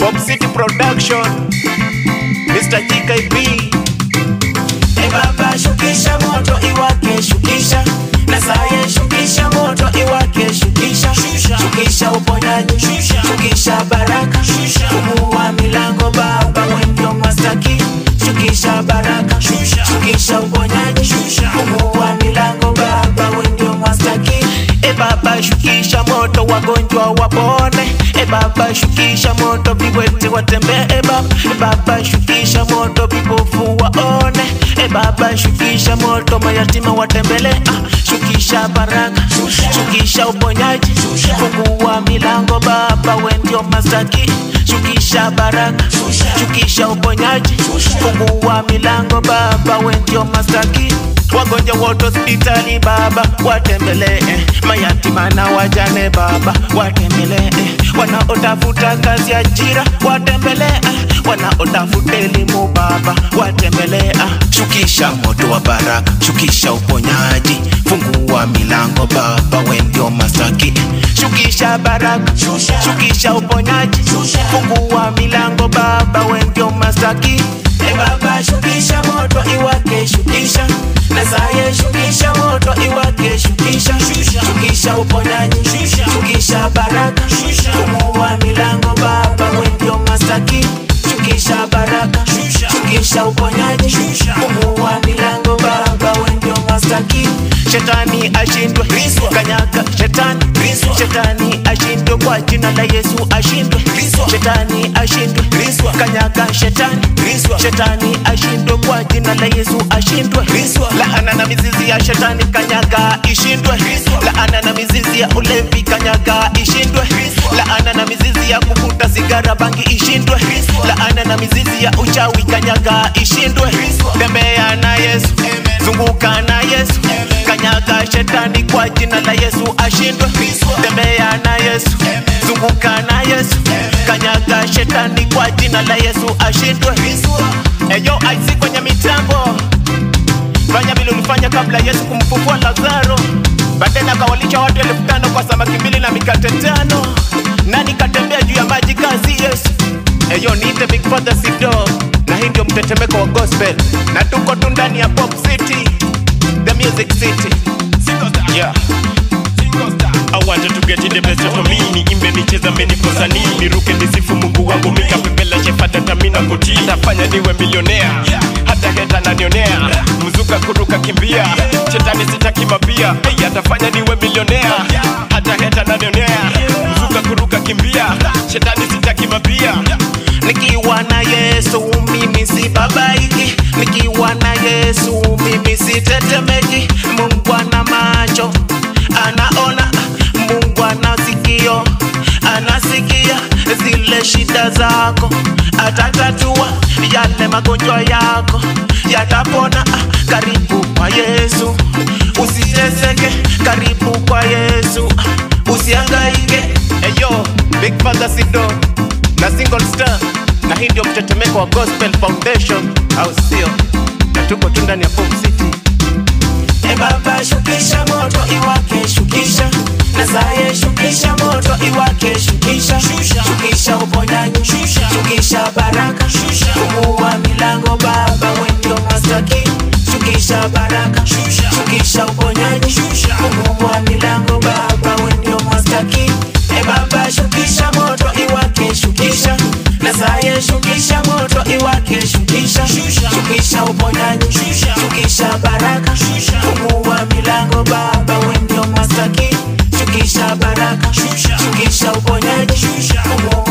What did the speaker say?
Pop City Production, Mr. GKB. E baba shukisha moto iwake shukisha, na saye shukisha moto iwake shukisha. Shukisha uponyaji, shukisha baraka, fungua milango baba wendio mastaki. Shukisha baraka, shukisha uponyaji, fungua milango baba wendio mastaki. E baba shukisha moto wagonjwa wapone. E baba shukisha moto viwete watembee. E baba shukisha moto vipofu waone. E baba shukisha moto mayatima watembele. Shukisha baraka, shukisha uponyaji, fungua milango baba wendio mastaki. Shukisha baraka, shukisha uponyaji, fungua milango baba wendio mastaki. Wagonjwa wote hospitali baba watembele, mayatima na wajane baba watembele, wanaotafuta kazi ajira watembele, wanaotafuta elimu baba watembele. Shukisha moto wa baraka, shukisha uponyaji, fungua milango baba wendio mastaki. Shukisha baraka, shukisha uponyaji, fungua milango baba wendio mastaki. E baba shukisha moto iwake shukisha, na saye shukisha moto iwake shukisha. Shukisha uponyaji, shukisha baraka, fungua milango baba wendio mastaki. Shukisha baraka, shukisha uponyaji, fungua milango baba wendio mastaki. Shetani ashindwe, kanyaga shetani. Shetani ashindwe kwa jina la Yesu ashindwe. Shetani ashindwe, kanyaga shetani. Shetani ashindwe kwa jina la Yesu ashindwe. Laana na mizizi ya shetani kanyaga ishindwe. Laana na mizizi ya ulevi kanyaga ishindwe. Laana na mizizi ya kuvuta sigara bangi ishindwe. Laana na mizizi ya uchawi kanyaga ishindwe. Tembea na Yesu, zunguka na Yesu, kanyaga shetani kwa jina la Yesu ashindwe. Tembea na Yesu, zunguka na Yesu, kanyaga shetani kwa jina la Yesu ashindwe. Eyo IC kwenye mitambo, fanya vile ulifanya kabla Yesu kumfufua Lazaro. Baadaye akawalisha watu 5,000 kwa samaki 2 na mikate 5. Nani katembea juu ya maji kazi Yesu? Eyo niite Big Father Sido, na hii ndio mtetemeko wa gospel, na tuko tu ndani ya Pop City, the music city. Yeah. I wanted to get in the best of me. Niimbe nicheza meniposa nini, niruke nisifu Mungu wangu, mikapepela shefata tamina kuti. Tafanya niwe milionea, hata heta nanionea, mzuka kuruka kimbia, shetani sitaki mabia. Hey, atafanya niwe milionea, hata heta nanionea, mzuka kuruka kimbia, shetani sitaki mabia. Nikiwa na Yesu mimi si babaiki, nikiwa na Yesu mimi si tetemeki. Mungu ana macho anaona, Mungu ana sikio anasikia, zile shida zako atatatua, yale magonjwa yako yatapona. Karibu kwa Yesu, usiteseke, karibu kwa Yesu, usihangaike. Eyo Big Father Sido na Single Star, na hii ndio mtetemeko wa Gospel Foundation, au sio? Na tuko tu ndani ya Pop City. E baba shukisha moto iwake shukisha, na saye shukisha moto iwake shukisha. Shukisha uponyaji, shukisha baraka, fungua milango baba wendio mastaki. Shukisha baraka, shukisha uponyaji, fungua milango baba wendio mastaki. E baba shukisha moto iwake shukisha, na saye shukisha moto iwake shukisha. Shukisha uponyaji, shukisha baraka, fungua milango baba wendio mastaki. Shukisha baraka, shukisha uponyaji, fungua